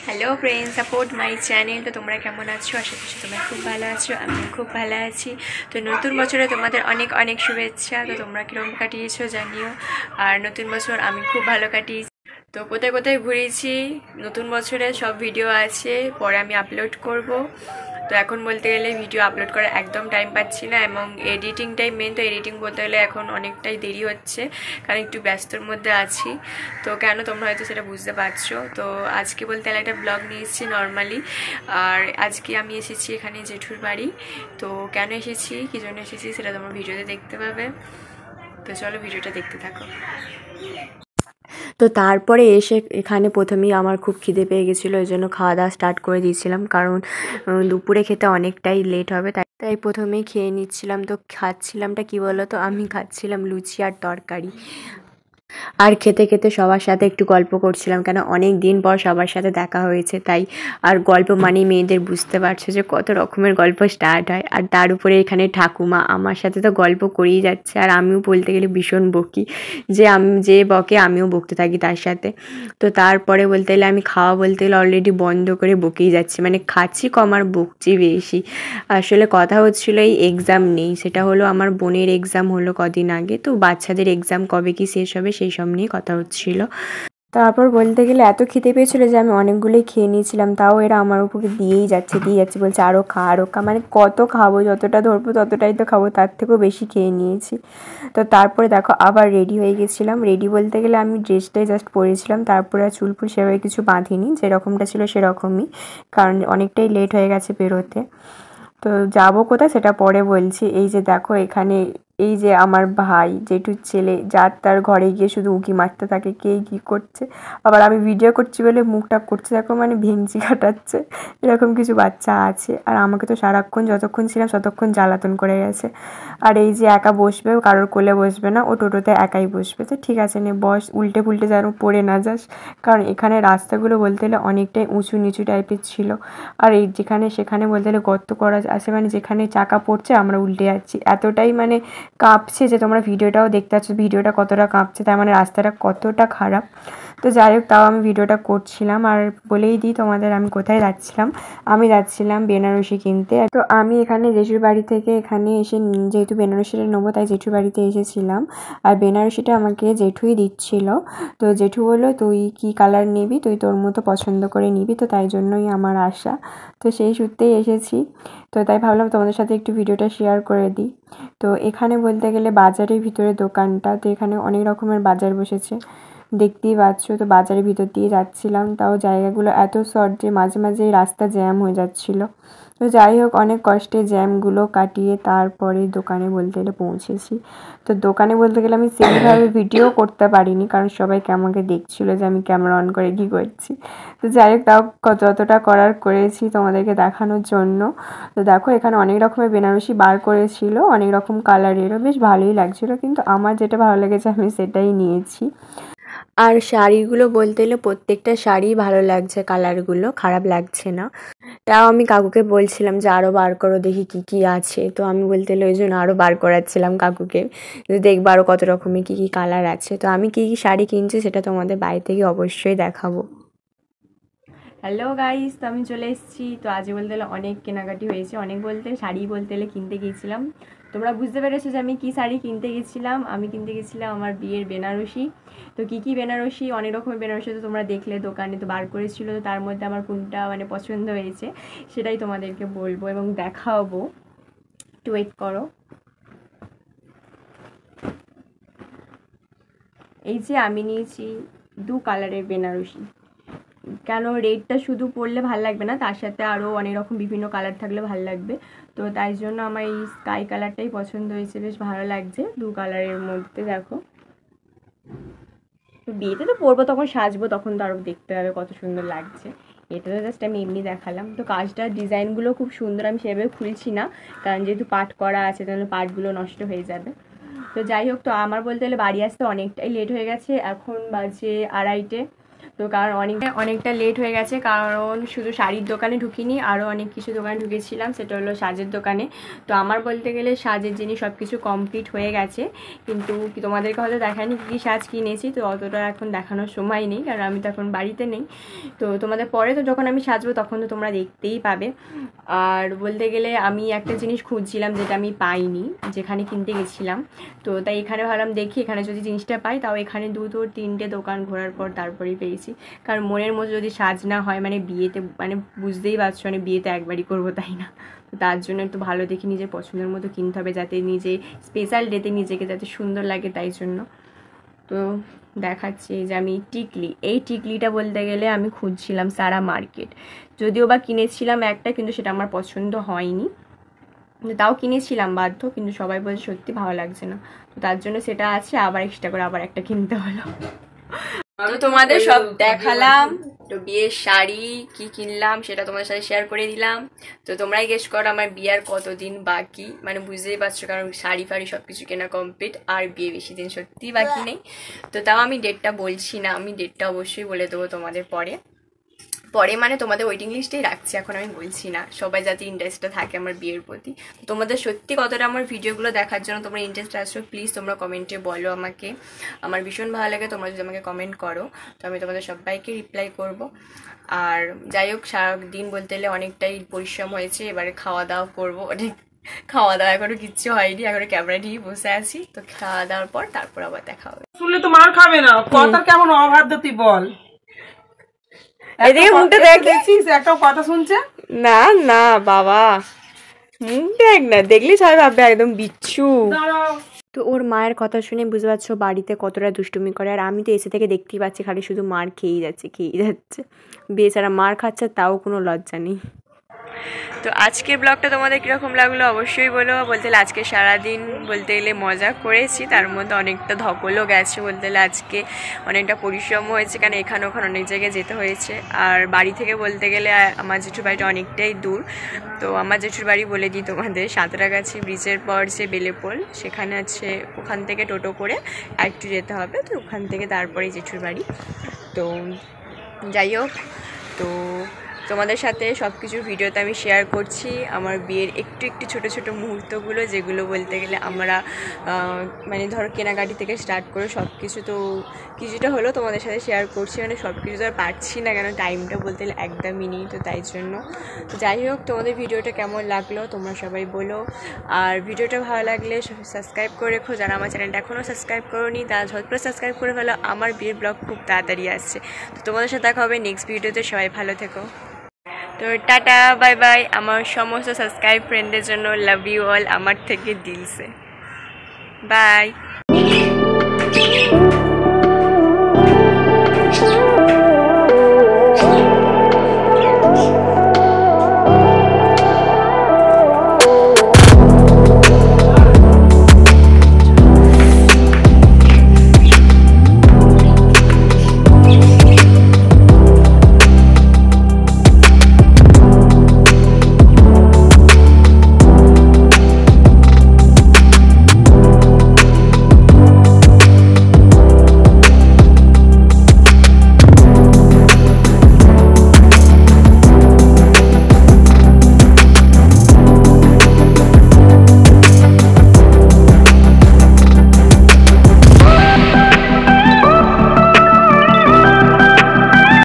Hello friend, support my channel. তো তোমরা কেমন আছো? আশা করছি তোমরা খুব ভালো আছো, আমিও খুব ভালো আছি। তো নতুন বছরে তোমাদের অনেক অনেক শুভেচ্ছা। তো তোমরা কীরকম কাটিয়েছো জানিও। আর নতুন বছর আমি খুব ভালো কাটিয়েছি। তো কোথায় কোথায় ঘুরেছি নতুন বছরে সব ভিডিও আছে, পরে আমি আপলোড করব। তো এখন বলতে গেলে ভিডিও আপলোড করার একদম টাইম পাচ্ছি না, এবং এডিটিংটাই মেন। তো এডিটিং বলতে গেলে এখন অনেকটাই দেরি হচ্ছে, কারণ একটু ব্যস্তর মধ্যে আছি। তো কেন তোমরা হয়তো সেটা বুঝতে পারছো। তো আজকে বলতে গেলে একটা ব্লগ নিয়ে এসেছি নর্মালি। আর আজকে আমি এসেছি এখানে জেঠুর বাড়ি। তো কেন এসেছি, কী জন্য এসেছি সেটা তোমরা ভিডিওতে দেখতে পাবে। তো চলো ভিডিওটা দেখতে থাকো। তো তারপরে এসে এখানে প্রথমেই আমার খুব খিদে পেয়ে গেছিলো, ওই জন্য খাওয়া দাওয়া স্টার্ট করে দিয়েছিলাম, কারণ দুপুরে খেতে অনেকটাই লেট হবে। তাই প্রথমেই খেয়ে নিচ্ছিলাম। তো খাচ্ছিলামটা কী বলো তো, আমি খাচ্ছিলাম লুচি আর তরকারি। আর খেতে খেতে সবার সাথে একটু গল্প করছিলাম, কেন অনেক দিন পর সবার সাথে দেখা হয়েছে তাই। আর গল্প মানেই মেয়েদের বুঝতে পারছো যে কত রকমের গল্প স্টার্ট হয়। আর তার উপরে এখানে ঠাকুমা আমার সাথে তো গল্প করেই যাচ্ছে, আর আমিও বলতে গেলে ভীষণ বকি, যে বকে আমিও বকতে থাকি তার সাথে। তো তারপরে বলতে গেলে আমি খাওয়া বলতে গেলে অলরেডি বন্ধ করে বকেই যাচ্ছি, মানে খাচ্ছি কম আর বকছি বেশি। আসলে কথা হচ্ছিলো এই এক্সাম নেই, সেটা হলো আমার বোনের এক্সাম হলো কদিন আগে। তো বাচ্চাদের এক্সাম কবে কি শেষ হবে সেই সব নিয়ে কথা হচ্ছিল। তারপর বলতে গেলে এত খিদে পেয়েছিলো যে আমি অনেকগুলোই খেয়ে নিয়েছিলাম, তাও এরা আমার উপরে দিয়েই যাচ্ছে বলছে আরও খা, মানে কত খাবো, যতটা ধরবো ততটাই তো খাবো, তার থেকেও বেশি খেয়ে নিয়েছি। তো তারপরে দেখো আবার রেডি হয়ে গেছিলাম। রেডি বলতে গেলে আমি ড্রেসটাই জাস্ট পরেছিলাম, তারপরে আর চুল ফুল সেভাবে কিছু বাঁধিনি, যেরকমটা ছিল সেরকমই, কারণ অনেকটাই লেট হয়ে গেছে বেরোতে। তো যাবো কোথায় সেটা পরে বলছি। এই যে দেখো এখানে এই যে আমার ভাই জেঠুর ছেলে, যার তার ঘরে গিয়ে শুধু উঁকি মারতে থাকে কে কী করছে। আবার আমি ভিডিও করছি বলে মুখটা করছে দেখো, মানে ভেঙচি কাটাচ্ছে, এরকম কিছু বাচ্চা আছে। আর আমাকে তো সারাক্ষণ যতক্ষণ ছিলাম ততক্ষণ জ্বালাতন করে গেছে। আর এই যে একা বসবে, কারোর কোলে বসবে না, ও টোটোতে একাই বসবে। তো ঠিক আছে নে বস, উল্টে পুল্টে যেন পড়ে না যাস, কারণ এখানে রাস্তাগুলো বলতে গেলে অনেকটাই উঁচু নিচু টাইপের ছিল। আর এই যেখানে সেখানে বলতে গেলে গর্ত করা আছে, মানে যেখানে চাকা পড়ছে আমরা উল্টে যাচ্ছি, এতটাই মানে কাঁপছে যে তোমরা ভিডিওটাও দেখতে পাচ্ছ ভিডিওটা কতটা কাঁপছে, তার মানে রাস্তাটা কতটা খারাপ। তো যাই হোক, তাও আমি ভিডিওটা করছিলাম। আর বলেই দিই তোমাদের আমি কোথায় যাচ্ছিলাম। আমি যাচ্ছিলাম বেনারসি কিনতে। তো আমি এখানে জেঠুর বাড়ি থেকে এখানে এসে, যেহেতু বেনারসিটা নেবো তাই জেঠুর বাড়িতে এসেছিলাম। আর বেনারসিটা আমাকে জেঠুই দিচ্ছিল। তো জেঠু বললো তুই কী কালার নিবি, তুই তোর মতো পছন্দ করে নিবি, তো তাই জন্যই আমার আসা। তো সেই সূত্রেই এসেছি। তো তাই ভাবলাম তোমাদের সাথে একটু ভিডিওটা শেয়ার করে দিই। তো এখানে বলতে গেলে বাজারের ভিতরে দোকানটা, তো এখানে অনেক রকমের বাজার বসেছে, দেখতেই পাচ্ছ। তো বাজারের ভিতর দিয়ে যাচ্ছিলাম, তাও জায়গাগুলো এত শর্ট যে মাঝে মাঝেই রাস্তা জ্যাম হয়ে যাচ্ছিলো। তো যাই হোক, অনেক কষ্টে জ্যামগুলো কাটিয়ে তারপরে দোকানে বলতে গেলে পৌঁছেছি। তো দোকানে বলতে গেলে আমি সেইভাবে ভিডিও করতে পারিনি, কারণ সবাই আমাকে দেখছিলো যে আমি ক্যামেরা অন করে কী করছি। তো যাই হোক, তাও যতটা করার করেছি তোমাদেরকে দেখানোর জন্য। তো দেখো এখানে অনেক রকমের বেনারসি বার করেছিল, অনেক রকম কালারেরও, বেশ ভালোই লাগছিলো, কিন্তু আমার যেটা ভালো লেগেছে আমি সেটাই নিয়েছি। আর শাড়িগুলো বলতে গেলে প্রত্যেকটা শাড়ি ভালো লাগছে, কালারগুলো খারাপ লাগছে না। তাও আমি কাকুকে বলছিলাম যে আরও বার করো দেখি কী কী আছে। তো আমি বলতে গেলে ওই জন্য আরও বার করাচ্ছিলাম কাকুকে, যে দেখবো আরও কত রকমের কী কী কালার আছে। তো আমি কী কী শাড়ি কিনছি সেটা তোমাদের বাড়ি থেকে অবশ্যই দেখাবো। হ্যালো গাইস, তো আমি চলে এসেছি। তো আজ বলতে গেলে অনেক কেনাকাটি হয়েছে, অনেক বলতে শাড়ি বলতে গেলে কিনতে গিয়েছিলাম। তোমরা বুঝতে পেরেছো যে আমি কি শাড়ি কিনতে গেছিলাম। আমি কিনতে গেছিলাম আমার বিয়ের বেনারসি। তো কী বেনারসি, অনেক রকমের বেনারসি তো তোমরা দেখলে দোকানে তো বার করেছিল। তো তার মধ্যে আমার কোনটা মানে পছন্দ হয়েছে সেটাই তোমাদেরকে বলবো এবং দেখাবো। একটু ওয়েট করো। এই যে আমি নিয়েছি 2 কালারের বেনারসি। কেন রেডটা শুধু পরলে ভাল লাগবে না, তার সাথে আরও অনেক রকম বিভিন্ন কালার থাকলে ভাল লাগবে। তো তাই জন্য আমার এই স্কাই কালারটাই পছন্দ হয়েছে, বেশ ভালো লাগছে 2 কালারের মধ্যে। দেখো, তো বিয়েতে তো পরবো, তখন সাজবো, তখন তো আরও দেখতে হবে কত সুন্দর লাগছে। এটা তো জাস্ট আমি এমনি দেখালাম। তো কাজটার ডিজাইনগুলো খুব সুন্দর, আমি সেভাবে খুলছি না, কারণ যেহেতু পাট করা আছে তাহলে পাটগুলো নষ্ট হয়ে যাবে। তো যাই হোক, তো আমার বলতে গেলে বাড়ি আসতে অনেকটাই লেট হয়ে গেছে, এখন বাজে 2:30। তো কারণ অনেকটা লেট হয়ে গেছে, কারণ শুধু শাড়ির দোকানে ঢুকিনি, আরও অনেক কিছু দোকানে ঢুকেছিলাম, সেটা হলো সাজের দোকানে। তো আমার বলতে গেলে সাজের জিনিস সব কিছু কমপ্লিট হয়ে গেছে, কিন্তু তোমাদেরকে হয়তো দেখায়নি কী সাজ কিনেছি, তো অতটা এখন দেখানোর সময় নেই, কারণ আমি তো এখন বাড়িতে নেই। তো তোমাদের পরে তো যখন আমি সাজবো তখন তো তোমরা দেখতেই পাবে। আর বলতে গেলে আমি একটা জিনিস খুঁজছিলাম যেটা আমি পাইনি যেখানে কিনতে গেছিলাম, তো তাই এখানে ভাবলাম দেখি এখানে যদি জিনিসটা পাই, তাও এখানে 2-3টে দোকান ঘোরার পর তারপরেই পেয়েছি। কারণ মনের মধ্যে যদি সাজ না হয়, মানে বিয়েতে, মানে বুঝতেই পারছো, মানে বিয়েতে একবারই করবো, তাই না? তো তার জন্য একটু ভালো দেখে নিজের পছন্দের মতো কিনতে হবে, যাতে নিজে স্পেশাল ডেতে নিজেকে যাতে সুন্দর লাগে, তাই জন্য। তো দেখাচ্ছি যে আমি এই টিকলিটা বলতে গেলে আমি খুঁজছিলাম সারা মার্কেট, যদিও বা কিনেছিলাম একটা, কিন্তু সেটা আমার পছন্দ হয়নি, তাও কিনেছিলাম বাধ্য, কিন্তু সবাই বলছে সত্যি ভালো লাগছে না, তো তার জন্য সেটা আছে, আবার এক্সট্রা করে আবার একটা কিনতে হলো। তো তোমাদের সব দেখালাম, তো বিয়ের শাড়ি কি কিনলাম সেটা তোমাদের সাথে শেয়ার করে দিলাম। তো তোমরাই গেস করো আমার বিয়ের কতদিন বাকি, মানে বুঝতেই পারছো, কারণ শাড়ি ফাড়ি সব কিছু কেনা কমপ্লিট, আর বিয়ে বেশি দিন সত্যি বাকি নেই। তো তাও আমি ডেটটা বলছি না, আমি ডেটটা অবশ্যই বলে দেবো তোমাদের পরে, মানে তোমাদের ওয়েটিং লিস্টেই রাখছি, এখন আমি বলছি না, সবাই যাতে ইন্টারেস্টটা থাকে আমার বিয়ের প্রতি। তোমাদের সত্যি কতটা আমার ভিডিওগুলো দেখার জন্য তোমরা ইন্টারেস্ট আসছো, প্লিজ তোমরা কমেন্টে বলো আমাকে, আমার ভীষণ ভালো লাগে তোমরা যদি আমাকে কমেন্ট করো, তো আমি তোমাদের সবাইকে রিপ্লাই করব। আর যাই হোক, সারাদিন বলতে গেলে অনেকটাই পরিশ্রম হয়েছে, এবারে খাওয়া দাওয়া করবো, অনেক খাওয়া দাওয়া এখনো কিচ্ছু হয়নি, এখনো ক্যামেরা নিয়ে বসে আছি, তো খাওয়া দাওয়ার পর তারপর আবার দেখা হবে। শুনলে তো মার খাবে না, কথা কেমন অবাধ্য তুই বল, এদিকে মুখটা দেখছিস একটা কথা শুনছে না না বাবা, মুখ দেখ না, দেখলে সবাই ভাববে একদম বিচ্ছু। তো ওর মায়ের কথা শুনে বুঝতে পারছো বাড়িতে কতটা দুষ্টুমি করে, আর আমি তো এসে থেকে দেখতেই পাচ্ছি খালি শুধু মার খেয়েই যাচ্ছে, বেচারা মার খাচ্ছে, তাও কোনো লজ্জা নেই। তো আজকের ব্লগটা তোমাদের কীরকম লাগলো অবশ্যই বলো। বলতে গেলে আজকে সারাদিন বলতে গেলে মজা করেছি, তার মধ্যে অনেকটা ধকলও গেছে, বলতে গেলে আজকে অনেকটা পরিশ্রম হয়েছে, কারণ এখানে ওখানে অনেক জায়গায় যেতে হয়েছে। আর বাড়ি থেকে বলতে গেলে আমার জেঠুর বাড়িটা অনেকটাই দূর, তো আমার জেঠুর বাড়ি বলে দিই তোমাদের, সাঁতরাগাছি ব্রিজের পর যে বেলেপোল, সেখানে আছে, ওখান থেকে টোটো করে একটু যেতে হবে, তো ওখান থেকে তারপরেই জেঠুর বাড়ি। তো যাই হোক, তো তোমাদের সাথে সব কিছুর ভিডিওতে আমি শেয়ার করছি আমার বিয়ের একটু ছোট ছোট মুহূর্তগুলো, যেগুলো বলতে গেলে আমরা মানে ধরো কেনাকাটি থেকে স্টার্ট করে সব কিছু, তো কিছুটা হলেও তোমাদের সাথে শেয়ার করছি, মানে সব কিছু তো আর পারছি না, কেন টাইমটা বলতে গেলে একদমই নেই, তো তাই জন্য। তো যাই হোক, তোমাদের ভিডিওটা কেমন লাগলো তোমরা সবাই বলো, আর ভিডিওটা ভালো লাগলে সাবস্ক্রাইব করে রেখো, যারা আমার চ্যানেলটা এখনও সাবস্ক্রাইব করোনি তারা ঝটপট সাবস্ক্রাইব করে ফেলো, আমার বিয়ের ব্লগ খুব তাড়াতাড়ি আসছে। তো তোমাদের সাথে দেখা হবে নেক্সট ভিডিওতে, সবাই ভালো থেকো। তো টাটা বাই বাই আমার সমস্ত সাবস্ক্রাইব ফ্রেন্ডদের জন্য, লাভ ইউ অল আমার থেকে দিলসে, বাই।